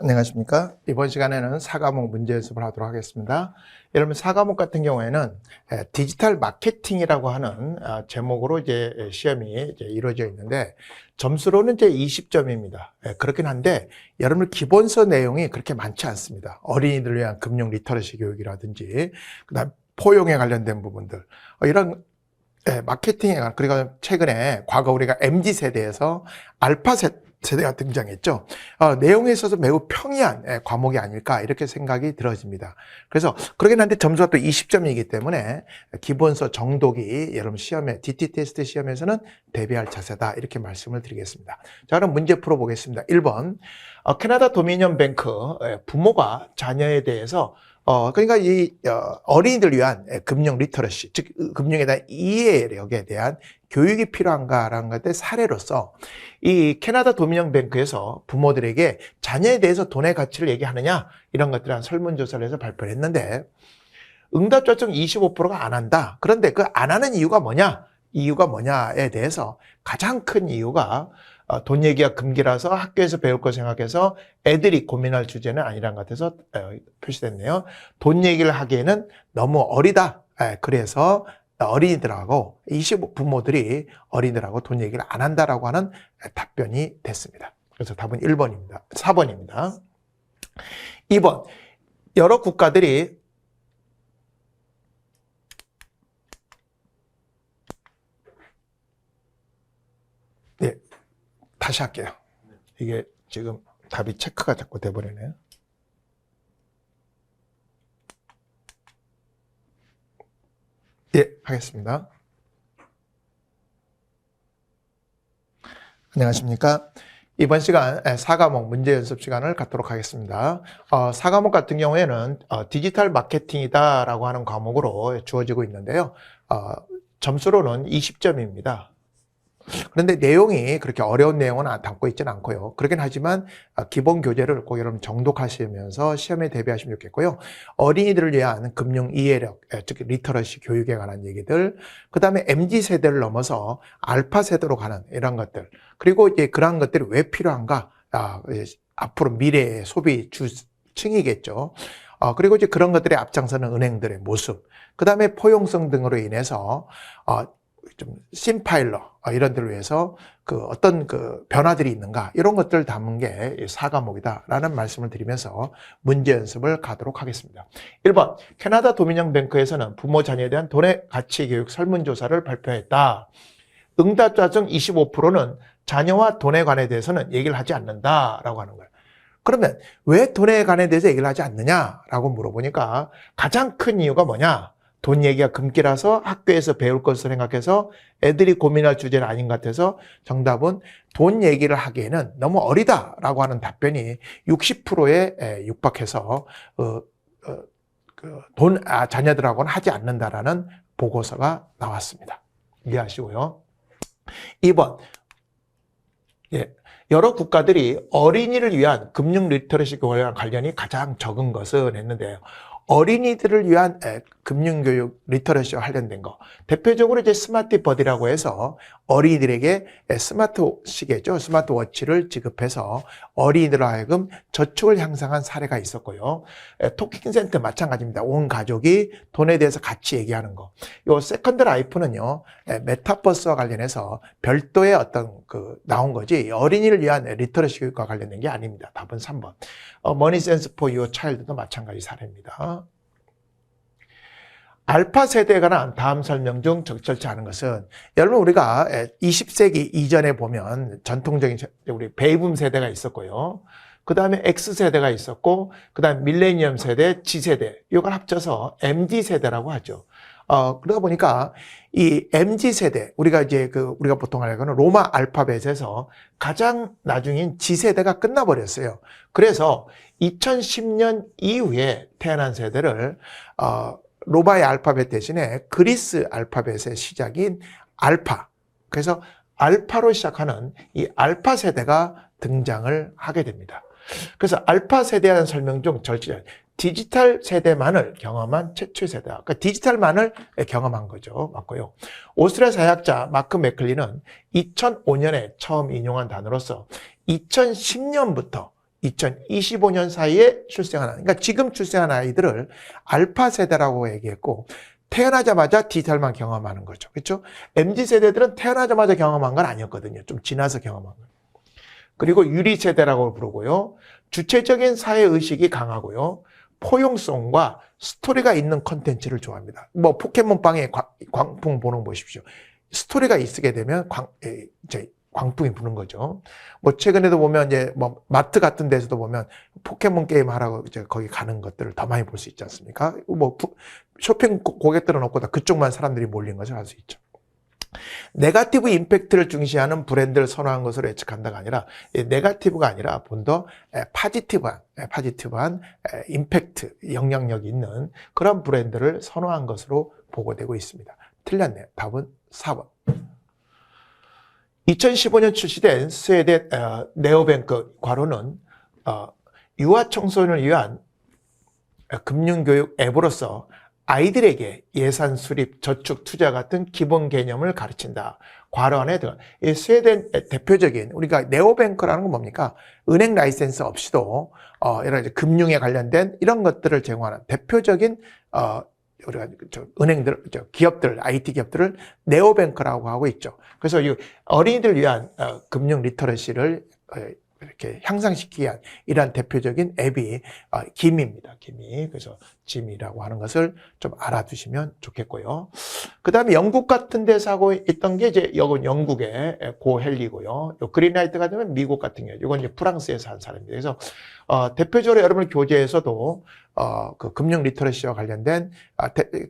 안녕하십니까. 이번 시간에는 4과목 문제 연습을 하도록 하겠습니다. 여러분 4과목 같은 경우에는 디지털 마케팅이라고 하는 제목으로 이제 시험이 이제 이루어져 있는데 점수로는 이제 20점입니다. 그렇긴 한데 여러분 기본서 내용이 그렇게 많지 않습니다. 어린이들을 위한 금융 리터러시 교육이라든지 그다음 포용에 관련된 부분들 이런 마케팅에 관한, 그리고 최근에 과거 우리가 MZ세대에서 알파 세대가 등장했죠. 내용에 있어서 매우 평이한 과목이 아닐까 이렇게 생각이 들어집니다. 그래서 그러긴 한데 점수가 또 20점이기 때문에 기본서 정독이 여러분 시험에 DT 테스트 시험에서는 대비할 자세다 이렇게 말씀을 드리겠습니다. 자, 그럼 문제 풀어보겠습니다. 1번 캐나다 도미니언 뱅크 부모가 자녀에 대해서 그러니까 이 어린이들 위한 금융 리터러시, 즉 금융에 대한 이해력에 대한 교육이 필요한가라는 것의 사례로서 이 캐나다 도미니언 뱅크에서 부모들에게 자녀에 대해서 돈의 가치를 얘기하느냐 이런 것들에 대한 설문조사를 해서 발표를 했는데 응답자 중 25%가 안 한다. 그런데 그 안 하는 이유가 뭐냐? 이유가 뭐냐에 대해서 가장 큰 이유가 돈 얘기가 금기라서 학교에서 배울 거 생각해서 애들이 고민할 주제는 아니란 것 같아서 표시됐네요. 돈 얘기를 하기에는 너무 어리다. 그래서 어린이들하고 부모들이 어린이들하고 돈 얘기를 안 한다라고 하는 답변이 됐습니다. 그래서 답은 1번입니다. 4번입니다. 2번 여러 국가들이 다시 할게요. 이게 지금 답이 체크가 자꾸 돼버리네요. 예, 하겠습니다. 안녕하십니까. 이번 시간 4과목 문제 연습 시간을 갖도록 하겠습니다. 4과목 같은 경우에는 디지털 마케팅이다라고 하는 과목으로 주어지고 있는데요. 점수로는 20점입니다. 그런데 내용이 그렇게 어려운 내용은 담고 있지는 않고요. 그러긴 하지만 기본 교재를 꼭 여러분 정독하시면서 시험에 대비하시면 좋겠고요. 어린이들을 위한 금융 이해력, 즉 리터러시 교육에 관한 얘기들, 그 다음에 MZ세대를 넘어서 알파 세대로 가는 이런 것들, 그리고 이제 그러한 것들이 왜 필요한가, 앞으로 미래의 소비 주층이겠죠. 그리고 이제 그런 것들에 앞장서는 은행들의 모습, 그 다음에 포용성 등으로 인해서 좀 심파일러 이런 데를 위해서 어떤 변화들이 있는가 이런 것들을 담은 게 4과목이다라는 말씀을 드리면서 문제 연습을 가도록 하겠습니다. 1번 캐나다 도미니언 뱅크에서는 부모 자녀에 대한 돈의 가치 교육 설문조사를 발표했다. 응답자 중 25%는 자녀와 돈에 관해 대해서는 얘기를 하지 않는다라고 하는 거예요. 그러면 왜 돈에 관해 대해서 얘기를 하지 않느냐라고 물어보니까 가장 큰 이유가 뭐냐? 돈 얘기가 금기라서 학교에서 배울 것을 생각해서 애들이 고민할 주제는 아닌 것 같아서 정답은 돈 얘기를 하기에는 너무 어리다라고 하는 답변이 60%에 육박해서 자녀들하고는 하지 않는다라는 보고서가 나왔습니다. 이해하시고요. 2번 여러 국가들이 어린이를 위한 금융 리터러시 교육과 관련이 가장 적은 것은 했는데요. 어린이들을 위한 금융교육 리터러시와 관련된 거. 대표적으로 이제 스마트 버디라고 해서 어린이들에게 스마트 시계죠. 스마트워치를 지급해서 어린이들로 하여금 저축을 향상한 사례가 있었고요. 토킹센터 마찬가지입니다. 온 가족이 돈에 대해서 같이 얘기하는 거. 요 세컨드 라이프는요. 메타버스와 관련해서 별도의 어떤 나온 거지 어린이를 위한 리터러시 교육과 관련된 게 아닙니다. 답은 3번. 머니 센스 포 유어 차일드도 마찬가지 사례입니다. 알파 세대에 관한 다음 설명 중 적절치 않은 것은 여러분 우리가 20세기 이전에 보면 전통적인 우리 베이붐 세대가 있었고요. 그 다음에 X세대가 있었고 그 다음에 밀레니엄 세대, G세대 이걸 합쳐서 MZ세대라고 하죠. 그러다 보니까 이 MZ세대 우리가 이제 우리가 보통 알고는 로마 알파벳에서 가장 나중인 G세대가 끝나버렸어요. 그래서 2010년 이후에 태어난 세대를 로마의 알파벳 대신에 그리스 알파벳의 시작인 알파. 그래서 알파로 시작하는 이 알파 세대가 등장을 하게 됩니다. 그래서 알파 세대에 대한 설명 중 디지털 세대만을 경험한 최초의 세대다. 그러니까 디지털만을 경험한 거죠. 맞고요. 오스트리아 사회학자 마크 맥클리는 2005년에 처음 인용한 단어로서 2010년부터 2025년 사이에 출생한, 그러니까 지금 출생한 아이들을 알파 세대라고 얘기했고, 태어나자마자 디지털만 경험하는 거죠. 그렇죠? MZ 세대들은 태어나자마자 경험한 건 아니었거든요. 좀 지나서 경험한 거예요. 그리고 유리 세대라고 부르고요. 주체적인 사회 의식이 강하고요. 포용성과 스토리가 있는 콘텐츠를 좋아합니다. 뭐 포켓몬빵에 광풍 보는 거 보십시오. 스토리가 있게 되면 광풍이 부는 거죠. 뭐 최근에도 보면 이제 뭐 마트 같은 데서도 보면 포켓몬 게임 하라고 이제 거기 가는 것들을 더 많이 볼 수 있지 않습니까? 뭐 쇼핑 고객들은 없고 다 그쪽만 사람들이 몰린 것을 알 수 있죠. 네거티브 임팩트를 중시하는 브랜드를 선호한 것으로 예측한다가 아니라 네거티브가 아니라 좀 더 파지티브한 임팩트, 영향력이 있는 그런 브랜드를 선호한 것으로 보고되고 있습니다. 틀렸네요. 답은 4번. 2015년 출시된 스웨덴 네오뱅크 괄호는 유아 청소년을 위한 금융교육 앱으로서 아이들에게 예산 수립, 저축, 투자 같은 기본 개념을 가르친다. 괄호 안에 들어가. 이 스웨덴 대표적인 우리가 네오뱅크라는 건 뭡니까? 은행 라이센스 없이도 여러 가지 금융에 관련된 이런 것들을 제공하는 대표적인 우리가 은행들, 기업들, IT 기업들을 네오뱅크라고 하고 있죠. 그래서 이 어린이들 위한 금융 리터러시를 이렇게 향상시키기 위한 이러한 대표적인 앱이 기미입니다. 기미. 그래서 짐이라고 하는 것을 좀 알아두시면 좋겠고요. 그 다음에 영국 같은 데서 하고 있던 게 이제 이건 영국의 고 헨리고요. 요 그린라이트가 되면 미국 같은 경우, 이건 이제 프랑스에서 한 사람입니다. 그래서 대표적으로 여러분 교재에서도 그 금융 리터러시와 관련된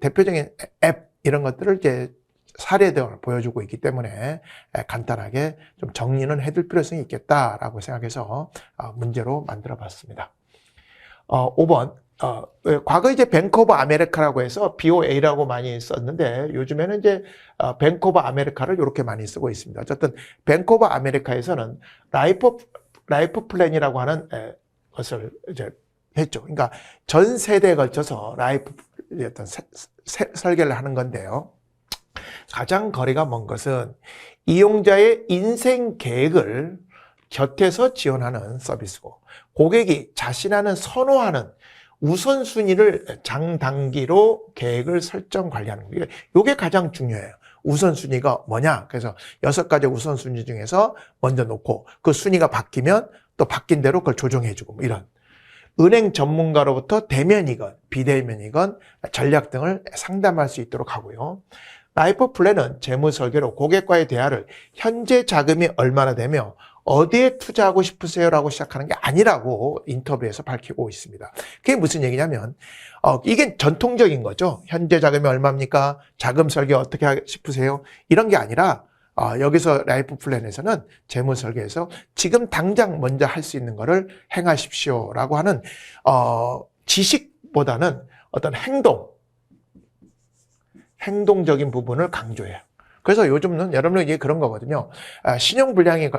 대표적인 앱 이런 것들을 이제 사례들을 보여주고 있기 때문에 간단하게 좀 정리는 해둘 필요성이 있겠다라고 생각해서 문제로 만들어 봤습니다. 5번. 과거 이제 뱅크 오브 아메리카라고 해서 BOA라고 많이 썼는데 요즘에는 이제 뱅크 오브 아메리카를 이렇게 많이 쓰고 있습니다. 어쨌든 뱅크 오브 아메리카에서는 라이프 플랜이라고 하는 것을 이제 했죠. 그러니까 전 세대에 걸쳐서 라이프 어떤 설계를 하는 건데요. 가장 거리가 먼 것은 이용자의 인생 계획을 곁에서 지원하는 서비스고 고객이 자신하는 선호하는 우선순위를 장단기로 계획을 설정 관리하는 거예요. 이게 가장 중요해요. 우선순위가 뭐냐? 그래서 6가지 우선순위 중에서 먼저 놓고 그 순위가 바뀌면 또 바뀐 대로 그걸 조정해주고 뭐 이런. 은행 전문가로부터 대면이건 비대면이건 전략 등을 상담할 수 있도록 하고요. 라이프 플랜은 재무 설계로 고객과의 대화를 현재 자금이 얼마나 되며 어디에 투자하고 싶으세요? 라고 시작하는 게 아니라고 인터뷰에서 밝히고 있습니다. 그게 무슨 얘기냐면 이게 전통적인 거죠. 현재 자금이 얼마입니까? 자금 설계 어떻게 하고 싶으세요? 이런 게 아니라 여기서 라이프 플랜에서는 재무 설계에서 지금 당장 먼저 할 수 있는 거를 행하십시오 라고 하는 지식보다는 어떤 행동적인 부분을 강조해요. 그래서 요즘은 여러분은 이게 그런 거거든요. 신용불량이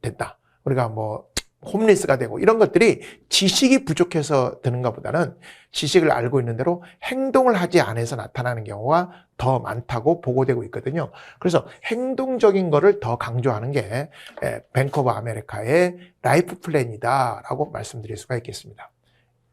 됐다. 우리가 뭐 홈리스가 되고 이런 것들이 지식이 부족해서 드는 것보다는 지식을 알고 있는 대로 행동을 하지 않아서 나타나는 경우가 더 많다고 보고되고 있거든요. 그래서 행동적인 거를 더 강조하는 게 뱅크 오브 아메리카의 라이프 플랜이다라고 말씀드릴 수가 있겠습니다.